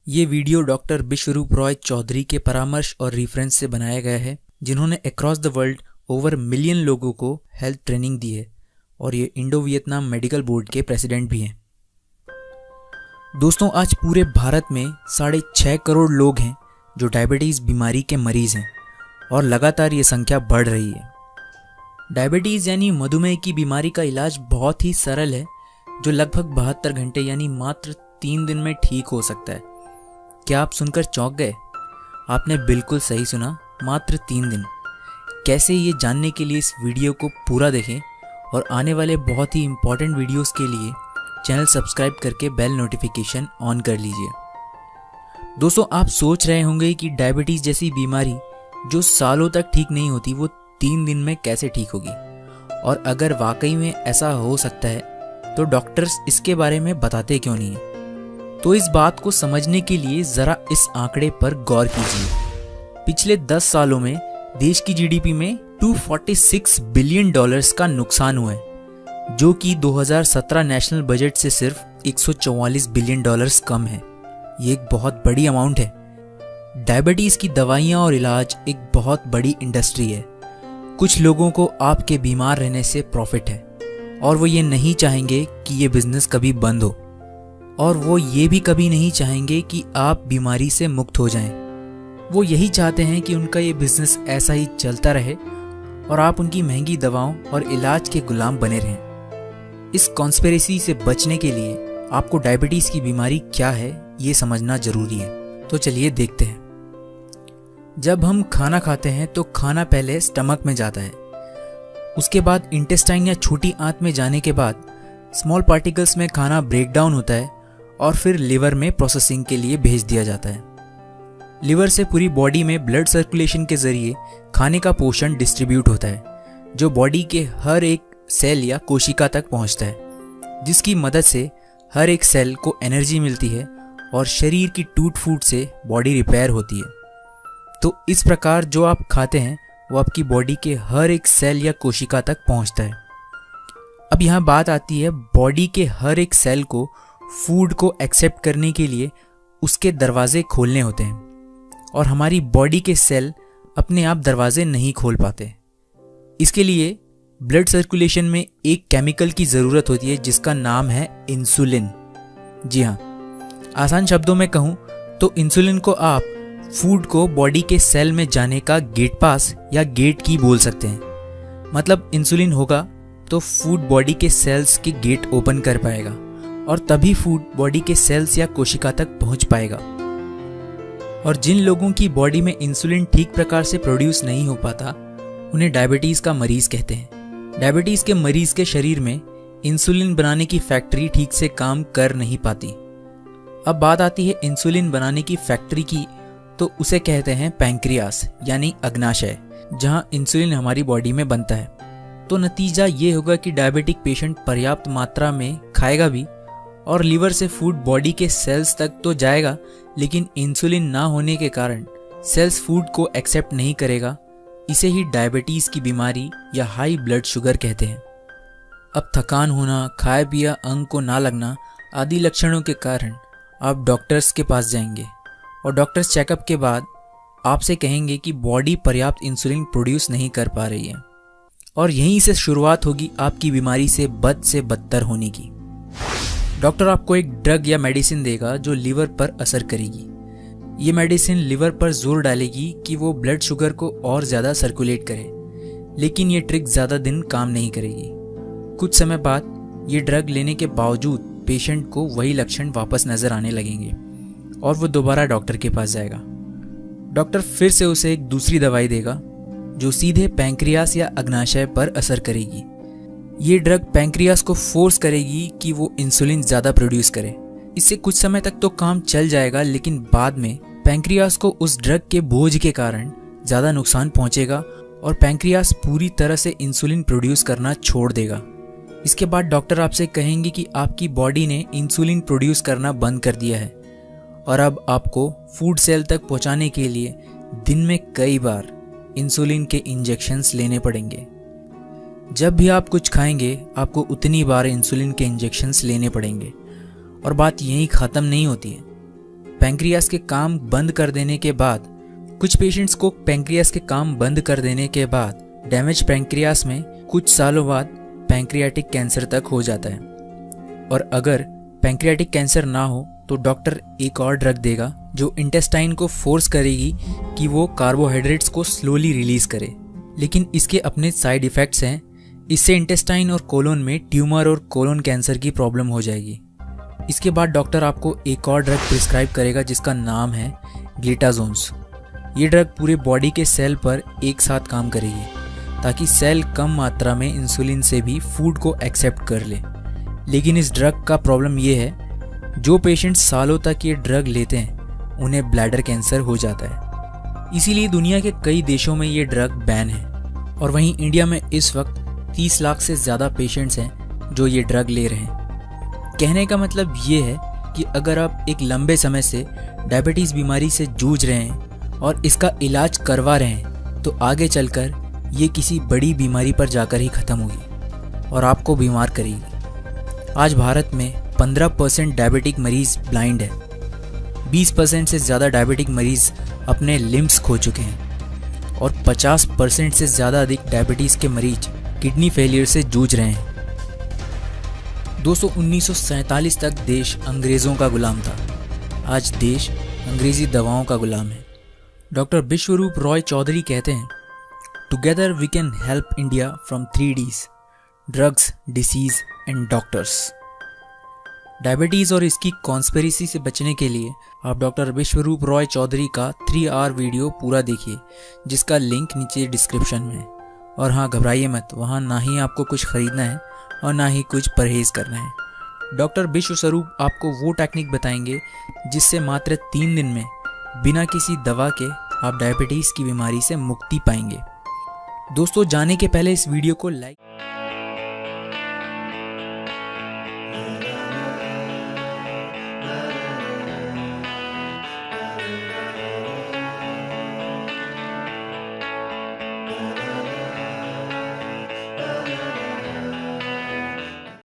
ये video doctor विश्वरूप रॉय चौधरी के परामर्श और रेफरेंस से बनाया गया है, जिन्होंने across the world over million लोगों को हेल्थ ट्रेनिंग दी है और ये इंडो वियतनाम मेडिकल बोर्ड के प्रेसिडेंट भी हैं। दोस्तों, आज पूरे भारत में 6.5 करोड़ लोग हैं जो डायबिटीज़ बीमारी के मरीज़ हैं और लगातार ये संख्या बढ़ रही है। डायबिटीज़ यानी मधुमेह की बीमारी का इलाज बहुत ही सरल है, जो लगभग 72 घंटे यानी मात्र 3 दिन में ठीक हो सकता है। क्या आप सुनकर चौंक गए? आपने बिल्कुल सही सुना, मात्र 3 दिन। कैसे, ये जानने के लिए इस वीडियो को पूरा देखें और आने वाले बहुत ही इंपॉर्टेंट वीडियोस के लिए चैनल सब्सक्राइब करके बेल नोटिफिकेशन ऑन कर लीजिए। दोस्तों, आप सोच रहे होंगे कि डायबिटीज़ जैसी बीमारी जो सालों तक ठीक नहीं होती, वो 3 दिन में कैसे ठीक होगी, और अगर वाकई में ऐसा हो सकता है तो डॉक्टर्स इसके बारे में बताते क्यों नहीं है? तो इस बात को समझने के लिए ज़रा इस आंकड़े पर गौर कीजिए। पिछले 10 सालों में देश की जीडीपी में $246 बिलियन का नुकसान हुआ है, जो कि 2017 नेशनल बजट से सिर्फ $144 बिलियन कम है। ये एक बहुत बड़ी अमाउंट है। डायबिटीज़ की दवाइयाँ और इलाज एक बहुत बड़ी इंडस्ट्री है। कुछ लोगों को आपके बीमार रहने से प्रॉफिट है और वो ये नहीं चाहेंगे कि ये बिजनेस कभी बंद हो, और वो ये भी कभी नहीं चाहेंगे कि आप बीमारी से मुक्त हो जाएं। वो यही चाहते हैं कि उनका ये बिजनेस ऐसा ही चलता रहे और आप उनकी महंगी दवाओं और इलाज के गुलाम बने रहें। इस कॉन्स्पिरेसी से बचने के लिए आपको डायबिटीज़ की बीमारी क्या है ये समझना जरूरी है। तो चलिए देखते हैं। जब हम खाना खाते हैं तो खाना पहले स्टमक में जाता है, उसके बाद इंटेस्टाइन या छोटी आंत में जाने के बाद स्मॉल पार्टिकल्स में खाना ब्रेक डाउन होता है और फिर लिवर में प्रोसेसिंग के लिए भेज दिया जाता है। लिवर से पूरी बॉडी में ब्लड सर्कुलेशन के जरिए खाने का पोषण डिस्ट्रीब्यूट होता है, जो बॉडी के हर एक सेल या कोशिका तक पहुंचता है, जिसकी मदद से हर एक सेल को एनर्जी मिलती है और शरीर की टूट फूट से बॉडी रिपेयर होती है। तो इस प्रकार जो आप खाते हैं वो आपकी बॉडी के हर एक सेल या कोशिका तक पहुंचता है। अब यहाँ बात आती है, बॉडी के हर एक सेल को फूड को एक्सेप्ट करने के लिए उसके दरवाजे खोलने होते हैं और हमारी बॉडी के सेल अपने आप दरवाजे नहीं खोल पाते। इसके लिए ब्लड सर्कुलेशन में एक केमिकल की ज़रूरत होती है जिसका नाम है इंसुलिन। जी हाँ, आसान शब्दों में कहूँ तो इंसुलिन को आप फूड को बॉडी के सेल में जाने का गेट पास या गेट की बोल सकते हैं। मतलब इंसुलिन होगा तो फूड बॉडी के सेल्स के गेट ओपन कर पाएगा और तभी फूड बॉडी के सेल्स या कोशिका तक पहुंच पाएगा। और जिन लोगों की बॉडी में इंसुलिन ठीक प्रकार से प्रोड्यूस नहीं हो पाता, उन्हें डायबिटीज़ का मरीज कहते हैं। डायबिटीज़ के मरीज के शरीर में इंसुलिन बनाने की फैक्ट्री ठीक से काम कर नहीं पाती। अब बात आती है इंसुलिन बनाने की फैक्ट्री की, तो उसे कहते हैं पैंक्रियास यानी अग्नाशय, जहां इंसुलिन हमारी बॉडी में बनता है। तो नतीजा ये होगा कि डायबिटिक पेशेंट पर्याप्त मात्रा में खाएगा भी और लिवर से फूड बॉडी के सेल्स तक तो जाएगा, लेकिन इंसुलिन ना होने के कारण सेल्स फूड को एक्सेप्ट नहीं करेगा। इसे ही डायबिटीज़ की बीमारी या हाई ब्लड शुगर कहते हैं। अब थकान होना, खाए पिया अंग को ना लगना आदि लक्षणों के कारण आप डॉक्टर्स के पास जाएंगे और डॉक्टर्स चेकअप के बाद आपसे कहेंगे कि बॉडी पर्याप्त इंसुलिन प्रोड्यूस नहीं कर पा रही है, और यहीं से शुरुआत होगी आपकी बीमारी से बद से बदतर होने की। डॉक्टर आपको एक ड्रग या मेडिसिन देगा जो लिवर पर असर करेगी। ये मेडिसिन लिवर पर जोर डालेगी कि वो ब्लड शुगर को और ज़्यादा सर्कुलेट करे, लेकिन ये ट्रिक ज़्यादा दिन काम नहीं करेगी। कुछ समय बाद ये ड्रग लेने के बावजूद पेशेंट को वही लक्षण वापस नज़र आने लगेंगे और वो दोबारा डॉक्टर के पास जाएगा। डॉक्टर फिर से उसे एक दूसरी दवाई देगा जो सीधे पैंक्रियास या अग्नाशय पर असर करेगी। ये ड्रग पैंक्रियास को फोर्स करेगी कि वो इंसुलिन ज़्यादा प्रोड्यूस करे। इससे कुछ समय तक तो काम चल जाएगा, लेकिन बाद में पैंक्रियास को उस ड्रग के बोझ के कारण ज़्यादा नुकसान पहुंचेगा और पैंक्रियास पूरी तरह से इंसुलिन प्रोड्यूस करना छोड़ देगा। इसके बाद डॉक्टर आपसे कहेंगे कि आपकी बॉडी ने इंसुलिन प्रोड्यूस करना बंद कर दिया है और अब आपको फूड सेल तक पहुंचाने के लिए दिन में कई बार इंसुलिन के इंजेक्शंस लेने पड़ेंगे। जब भी आप कुछ खाएंगे आपको उतनी बार इंसुलिन के इंजेक्शंस लेने पड़ेंगे और बात यहीं ख़त्म नहीं होती है। पैंक्रियास के काम बंद कर देने के बाद डैमेज पैंक्रियास में कुछ सालों बाद पैंक्रियाटिक कैंसर तक हो जाता है। और अगर पैंक्रियाटिक कैंसर ना हो तो डॉक्टर एक और ड्रग देगा जो इंटेस्टाइन को फोर्स करेगी कि वो कार्बोहाइड्रेट्स को स्लोली रिलीज करे। लेकिन इसके अपने साइड इफ़ेक्ट्स हैं। इससे इंटेस्टाइन और कोलोन में ट्यूमर और कोलोन कैंसर की प्रॉब्लम हो जाएगी। इसके बाद डॉक्टर आपको एक और ड्रग प्रिस्क्राइब करेगा जिसका नाम है ग्लिटाजोन्स। ये ड्रग पूरे बॉडी के सेल पर एक साथ काम करेगी ताकि सेल कम मात्रा में इंसुलिन से भी फूड को एक्सेप्ट कर ले। लेकिन इस ड्रग का प्रॉब्लम ये है, जो पेशेंट सालों तक ये ड्रग लेते हैं उन्हें ब्लैडर कैंसर हो जाता है। इसीलिए दुनिया के कई देशों में ये ड्रग बैन है। और वहीं इंडिया में इस वक्त 30 लाख से ज़्यादा पेशेंट्स हैं जो ये ड्रग ले रहे हैं। कहने का मतलब ये है कि अगर आप एक लंबे समय से डायबिटीज़ बीमारी से जूझ रहे हैं और इसका इलाज करवा रहे हैं तो आगे चलकर ये किसी बड़ी बीमारी पर जाकर ही ख़त्म होगी और आपको बीमार करेगी। आज भारत में 15% डायबिटिक मरीज़ ब्लाइंड है। 20% से ज़्यादा डायबिटिक मरीज़ अपने लिम्स खो चुके हैं और 50% से ज़्यादा अधिक डायबिटीज़ के मरीज किडनी फेलियर से जूझ रहे हैं। दोस्तों, 1947 तक देश अंग्रेज़ों का गुलाम था। आज देश अंग्रेज़ी दवाओं का गुलाम है। डॉक्टर विश्वरूप रॉय चौधरी कहते हैं, together we can help India from 3 Ds: drugs, disease and doctors. Diabetes और इसकी कॉन्स्पिरेसी से बचने के लिए आप डॉक्टर विश्वरूप रॉय चौधरी का 3 आवर वीडियो पूरा देखिए, जिसका लिंक नीचे डिस्क्रिप्शन में है। और हाँ, घबराइए मत, वहाँ ना ही आपको कुछ खरीदना है और ना ही कुछ परहेज़ करना है। डॉक्टर विश्वस्वरूप आपको वो टेक्निक बताएंगे जिससे मात्र 3 दिन में बिना किसी दवा के आप डायबिटीज़ की बीमारी से मुक्ति पाएंगे। दोस्तों, जाने के पहले इस वीडियो को लाइक